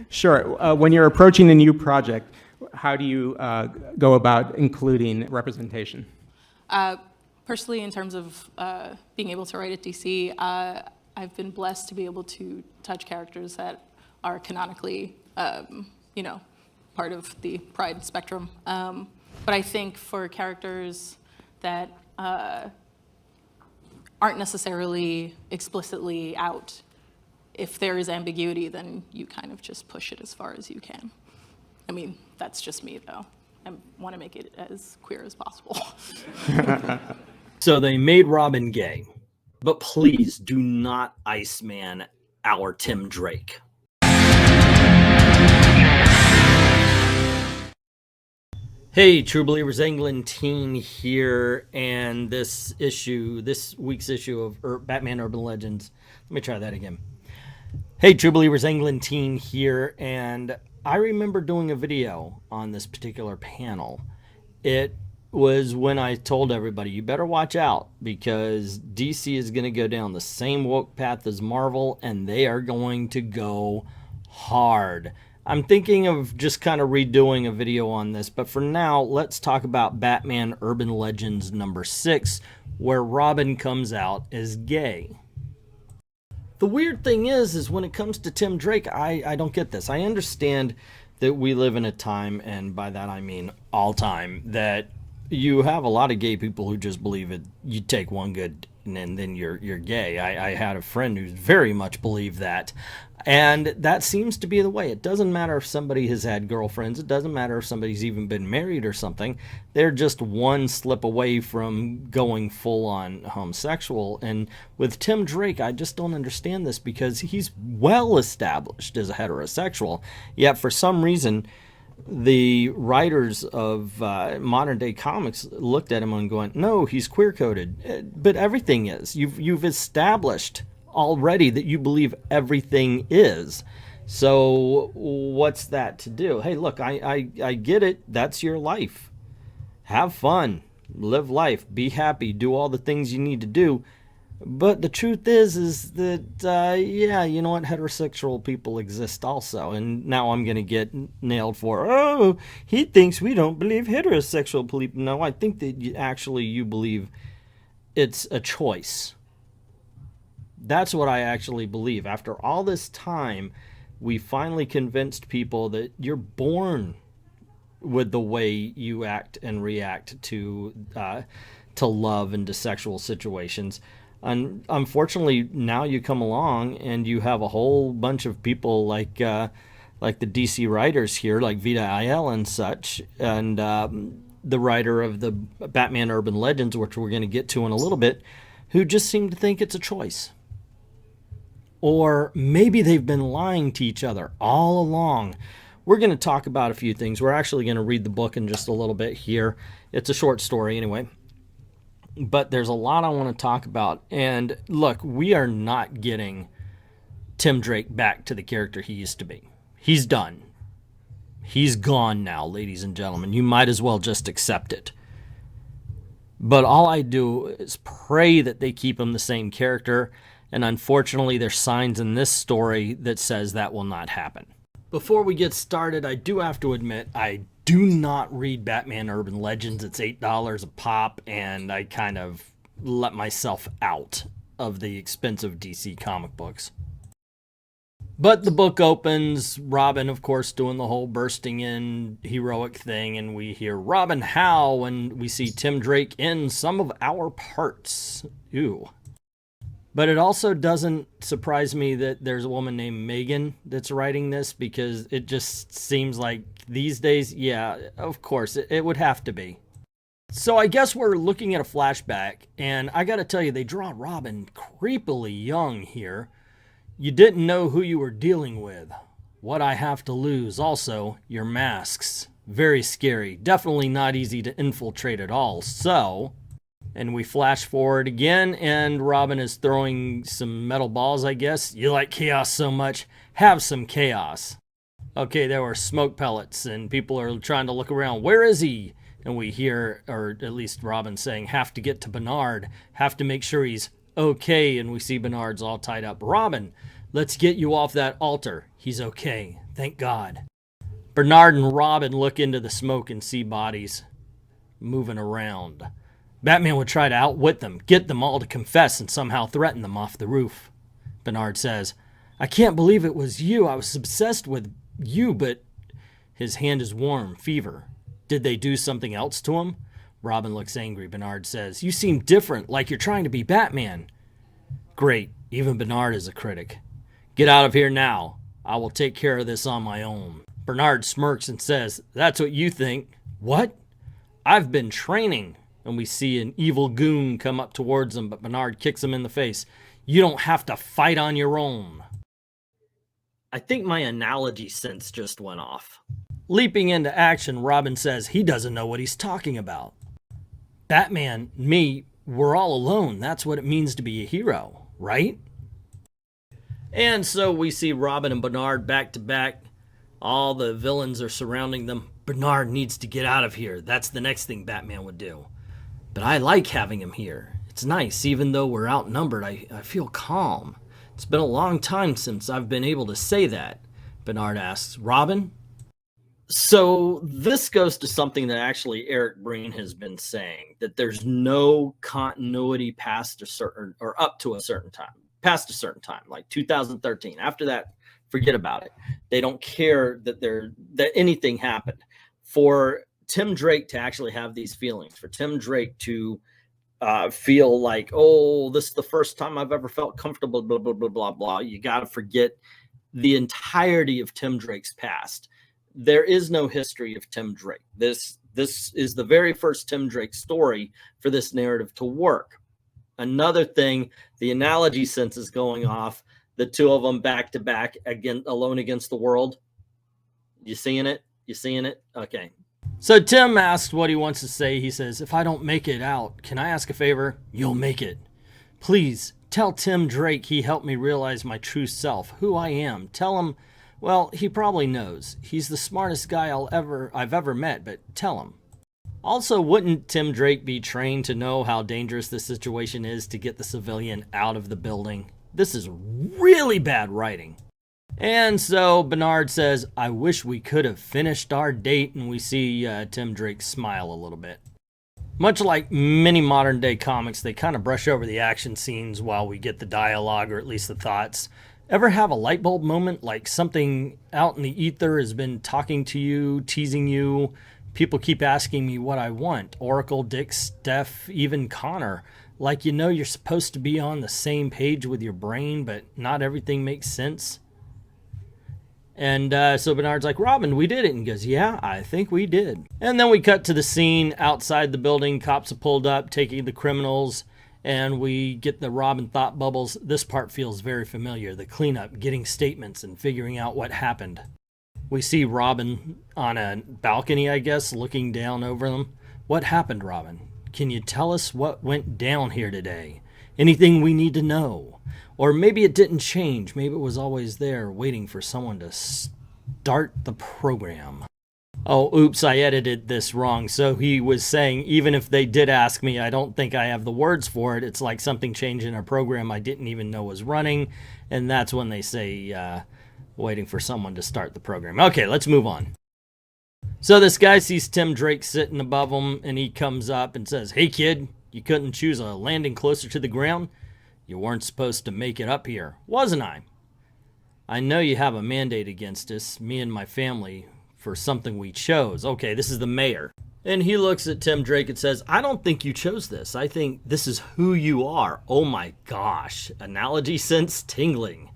Sure. When you're approaching a new project, how do you go about including representation? Personally, in terms of being able to write at DC, I've been blessed to be able to touch characters that are canonically, you know, part of the Pride spectrum. But I think for characters that aren't necessarily explicitly out, if there is ambiguity, then you kind of just push it as far as you can. I mean, that's just me, though. I want to make it as queer as possible. So they made Robin gay, but please do not Iceman our Tim Drake. Hey, True Believers, Eglantine here, and this week's issue of Batman Urban Legends. Let me try that again. Hey, True Believers, Eglantine here, and I remember doing a video on this particular panel. It was when I told everybody, you better watch out, because DC is going to go down the same woke path as Marvel, and they are going to go hard. I'm thinking of just kind of redoing a video on this, but for now, let's talk about Batman Urban Legends number 6, where Robin comes out as gay. The weird thing is when it comes to Tim Drake, I don't get this. I understand that we live in a time, and by that I mean all time, that you have a lot of gay people who just believe it. You take one good and then you're gay. I had a friend who very much believed that. And that seems to be the way. It doesn't matter if somebody has had girlfriends. It doesn't matter if somebody's even been married or something. They're just one slip away from going full-on homosexual. And with Tim Drake, I just don't understand this, because he's well established as a heterosexual. Yet for some reason, the writers of modern-day comics looked at him and going, no, he's queer-coded. But everything is. You've established already that you believe everything is. So what's that to do? Hey, look, I get it. That's your life. Have fun. Live life. Be happy. Do all the things you need to do. But the truth is that, yeah, you know what? Heterosexual people exist also. And now I'm going to get nailed for, oh, he thinks we don't believe heterosexual people. No, I think that you believe it's a choice. That's what I actually believe. After all this time, we finally convinced people that you're born with the way you act and react to love and to sexual situations. And unfortunately, now you come along and you have a whole bunch of people like the DC writers here, like Vita Ayala and such, and the writer of the Batman Urban Legends, which we're going to get to in a little bit, who just seem to think it's a choice. Or maybe they've been lying to each other all along. We're going to talk about a few things. We're actually going to read the book in just a little bit here. It's a short story anyway. But there's a lot I want to talk about. And look, we are not getting Tim Drake back to the character he used to be. He's done. He's gone now, ladies and gentlemen. You might as well just accept it. But all I do is pray that they keep him the same character. And unfortunately, there's signs in this story that says that will not happen. Before we get started, I do have to admit, I do not read Batman Urban Legends. It's $8 a pop, and I kind of let myself out of the expensive DC comic books. But the book opens, Robin, of course, doing the whole bursting in heroic thing, and we hear Robin howl, and we see Tim Drake in some of our parts. Ew. But it also doesn't surprise me that there's a woman named Megan that's writing this, because it just seems like these days, yeah, of course, it would have to be. So I guess we're looking at a flashback, and I gotta tell you, they draw Robin creepily young here. You didn't know who you were dealing with. What I have to lose. Also, your masks. Very scary. Definitely not easy to infiltrate at all. So... And we flash forward again, and Robin is throwing some metal balls, I guess. You like chaos so much, have some chaos. Okay, there were smoke pellets, and people are trying to look around. Where is he? And we hear, or at least Robin saying, have to get to Bernard. Have to make sure he's okay, and we see Bernard's all tied up. Robin, let's get you off that altar. He's okay. Thank God. Bernard and Robin look into the smoke and see bodies moving around. Batman would try to outwit them, get them all to confess, and somehow threaten them off the roof. Bernard says, I can't believe it was you. I was obsessed with you, but his hand is warm, fever. Did they do something else to him? Robin looks angry. Bernard says, you seem different, like you're trying to be Batman. Great, even Bernard is a critic. Get out of here now. I will take care of this on my own. Bernard smirks and says, that's what you think. What? I've been training. And we see an evil goon come up towards him, but Bernard kicks him in the face. You don't have to fight on your own. I think my analogy sense just went off. Leaping into action, Robin says he doesn't know what he's talking about. Batman, me, we're all alone. That's what it means to be a hero, right? And so we see Robin and Bernard back to back. All the villains are surrounding them. Bernard needs to get out of here. That's the next thing Batman would do. But I like having him here. It's nice. Even though we're outnumbered, I feel calm. It's been a long time since I've been able to say that. Bernard asks, Robin? So this goes to something that actually Eric Breen has been saying, that there's no continuity past a certain, or up to a certain time, past a certain time, like 2013. After that, forget about it. They don't care that anything happened. For Tim Drake to actually have these feelings, for Tim Drake to feel like, oh, this is the first time I've ever felt comfortable, blah, blah, blah, blah, blah. You got to forget the entirety of Tim Drake's past. There is no history of Tim Drake. This is the very first Tim Drake story for this narrative to work. Another thing, the analogy sense is going off. The two of them back to back, again, alone against the world. You seeing it? You seeing it? Okay. So Tim asks what he wants to say. He says, if I don't make it out, can I ask a favor? You'll make it. Please tell Tim Drake he helped me realize my true self, who I am. Tell him, well, he probably knows. He's the smartest guy I've ever met, but tell him. Also, wouldn't Tim Drake be trained to know how dangerous this situation is to get the civilian out of the building? This is really bad writing. And so Bernard says, I wish we could have finished our date, and we see Tim Drake smile a little bit. Much like many modern day comics, they kind of brush over the action scenes while we get the dialogue, or at least the thoughts. Ever have a light bulb moment, like something out in the ether has been talking to you, teasing you? People keep asking me what I want. Oracle, Dick, Steph, even Connor. Like, you know, you're supposed to be on the same page with your brain, but not everything makes sense. And so Bernard's like, Robin, we did it. And he goes, yeah, I think we did. And then we cut to the scene outside the building. Cops have pulled up, taking the criminals. And we get the Robin thought bubbles. This part feels very familiar. The cleanup, getting statements, and figuring out what happened. We see Robin on a balcony, I guess, looking down over them. What happened, Robin? Can you tell us what went down here today? Anything we need to know? Or maybe it didn't change. Maybe it was always there, waiting for someone to start the program. Oh, oops, I edited this wrong. So he was saying, even if they did ask me, I don't think I have the words for it. It's like something changed in a program I didn't even know was running. And that's when they say, waiting for someone to start the program. Okay, let's move on. So this guy sees Tim Drake sitting above him, and he comes up and says, hey, kid, you couldn't choose a landing closer to the ground? You weren't supposed to make it up here, wasn't I? I know you have a mandate against us, me and my family, for something we chose. Okay, this is the mayor. And he looks at Tim Drake and says, I don't think you chose this. I think this is who you are. Oh my gosh. Analogy sense tingling.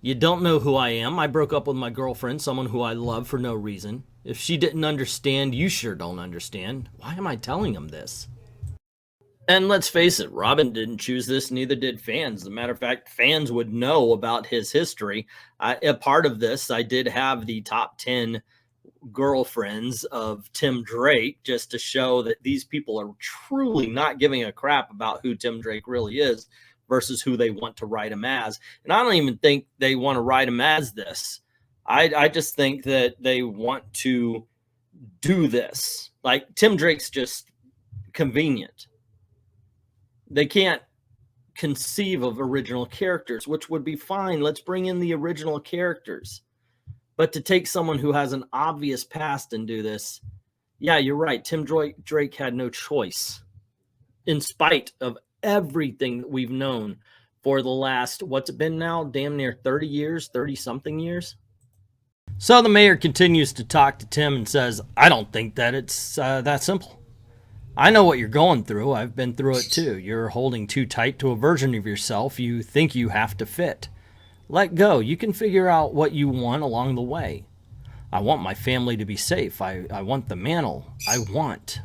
You don't know who I am. I broke up with my girlfriend, someone who I love for no reason. If she didn't understand, you sure don't understand. Why am I telling him this? And let's face it, Robin didn't choose this, neither did fans. As a matter of fact, fans would know about his history. A part of this, I did have the top 10 girlfriends of Tim Drake, just to show that these people are truly not giving a crap about who Tim Drake really is versus who they want to write him as. And I don't even think they want to write him as this. I just think that they want to do this. Like, Tim Drake's just convenient. They can't conceive of original characters, which would be fine. Let's bring in the original characters. But to take someone who has an obvious past and do this, yeah, you're right. Tim Drake had no choice, in spite of everything that we've known for the last, what's it been now? Damn near 30 years, 30 something years. So the mayor continues to talk to Tim and says, I don't think that it's that simple. I know what you're going through. I've been through it too. You're holding too tight to a version of yourself you think you have to fit. Let go. You can figure out what you want along the way. I want my family to be safe. I want the mantle. I want.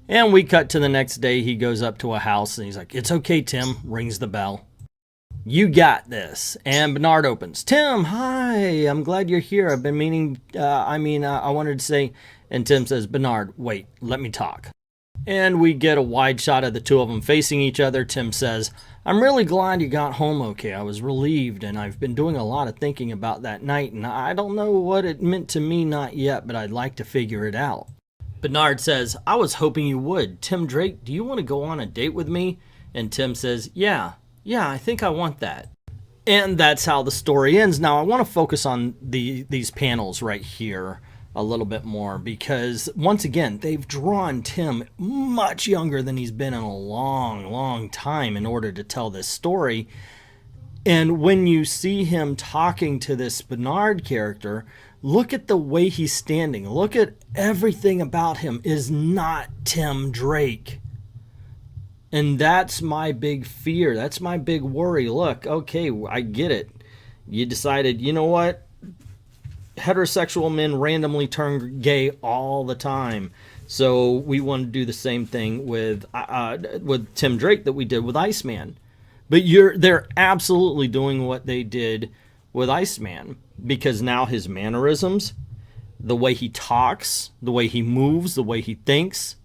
And we cut to the next day. He goes up to a house and he's like, it's okay, Tim. Rings the bell. You got this. And Bernard opens. Tim, hi. I'm glad you're here. I've been meaning, I wanted to say, and Tim says, Bernard, wait, let me talk. And we get a wide shot of the two of them facing each other. Tim says, I'm really glad you got home okay. I was relieved, and I've been doing a lot of thinking about that night, and I don't know what it meant to me, not yet, but I'd like to figure it out. Bernard says, I was hoping you would. Tim Drake, do you want to go on a date with me? And Tim says, yeah, I think I want that. And that's how the story ends. Now, I want to focus on these panels right here a little bit more, because once again, they've drawn Tim much younger than he's been in a long time in order to tell this story. And when you see him talking to this Bernard character, look at the way he's standing. Look at everything about him is not Tim Drake. And that's my big fear. That's my big worry. Look, okay, I get it. You decided, you know what? Heterosexual men randomly turn gay all the time. So we want to do the same thing with Tim Drake that we did with Iceman. But they're absolutely doing what they did with Iceman, because now his mannerisms, the way he talks, the way he moves, the way he thinks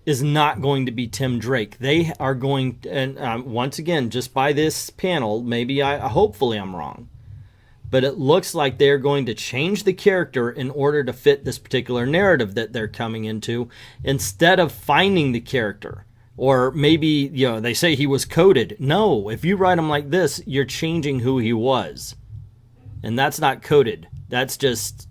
is not going to be Tim Drake. They are going to, and once again, just by this panel, maybe hopefully I'm wrong, but it looks like they're going to change the character in order to fit this particular narrative that they're coming into, instead of finding the character. Or maybe, they say he was coded. No, if you write him like this, you're changing who he was. And that's not coded. That's just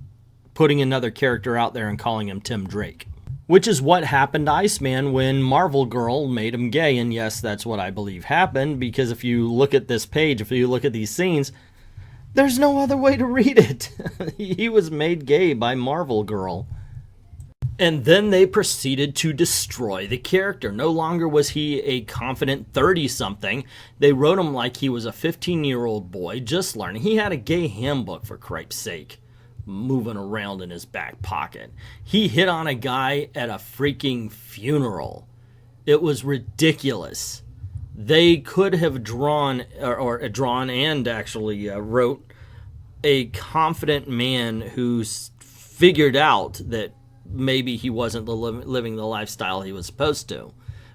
putting another character out there and calling him Tim Drake. Which is what happened to Iceman when Marvel Girl made him gay. And yes, that's what I believe happened, because if you look at this page, if you look at these scenes, there's no other way to read it. He was made gay by Marvel Girl. And then they proceeded to destroy the character. No longer was he a confident 30-something. They wrote him like he was a 15-year-old boy just learning. He had a gay handbook, for cripe's sake, moving around in his back pocket. He hit on a guy at a freaking funeral. It was ridiculous. They could have drawn and actually wrote a confident man who's figured out that maybe he wasn't living the lifestyle he was supposed to.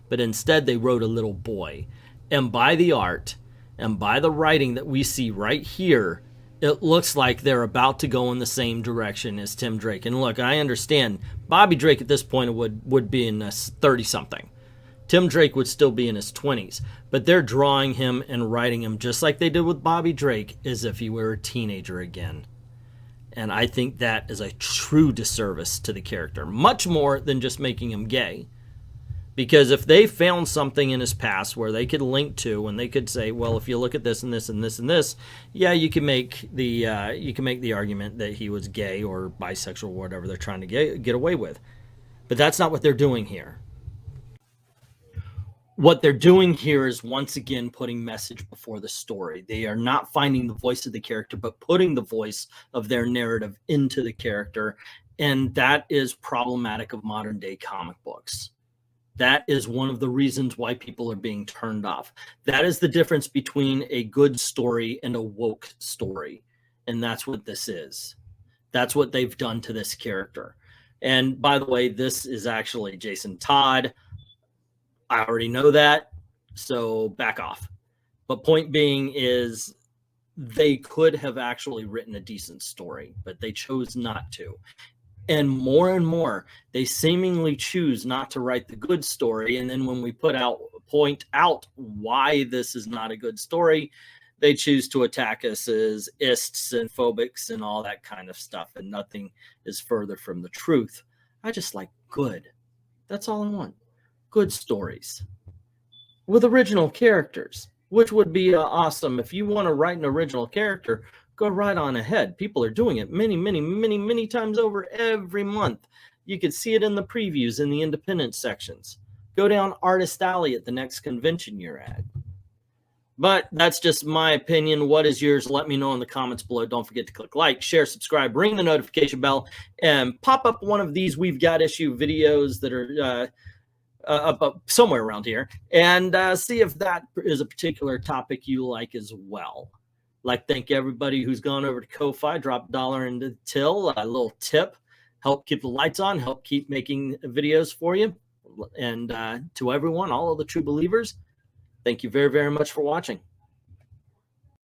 But instead they wrote a little boy. And by the art and by the writing that we see right here, it looks like they're about to go in the same direction as Tim Drake. And look, I understand Bobby Drake at this point would be in 30-something. Tim Drake would still be in his 20s, but they're drawing him and writing him just like they did with Bobby Drake, as if he were a teenager again. And I think that is a true disservice to the character, much more than just making him gay. Because if they found something in his past where they could link to, and they could say, well, if you look at this and this and this and this, yeah, you can make the argument that he was gay or bisexual or whatever they're trying to get away with. But that's not what they're doing here. What they're doing here is once again putting message before the story. They are not finding the voice of the character, but putting the voice of their narrative into the character. And that is problematic of modern day comic books. That is one of the reasons why people are being turned off. That is the difference between a good story and a woke story. And that's what this is. That's what they've done to this character. And by the way, this is actually Jason Todd. I already know that, so back off. But point being is they could have actually written a decent story, but they chose not to. And more, they seemingly choose not to write the good story. And then when we point out why this is not a good story, they choose to attack us as ists and phobics and all that kind of stuff, and nothing is further from the truth. I just like good. That's all I want. Good stories with original characters, which would be awesome. If you want to write an original character, go right on ahead. People are doing it many times over every month. You could see it in the previews in the independent sections. Go down Artist Alley at the next convention you're at. But that's just my opinion. What is yours? Let me know in the comments below. Don't forget to click like, share, subscribe, ring the notification bell, and pop up one of these We've Got Issue videos that are up somewhere around here, and see if that is a particular topic you like as well. Like, thank everybody who's gone over to Ko-Fi, drop $1 into the till, a little tip, help keep the lights on, help keep making videos for you. And to everyone, all of the true believers, thank you very much for watching.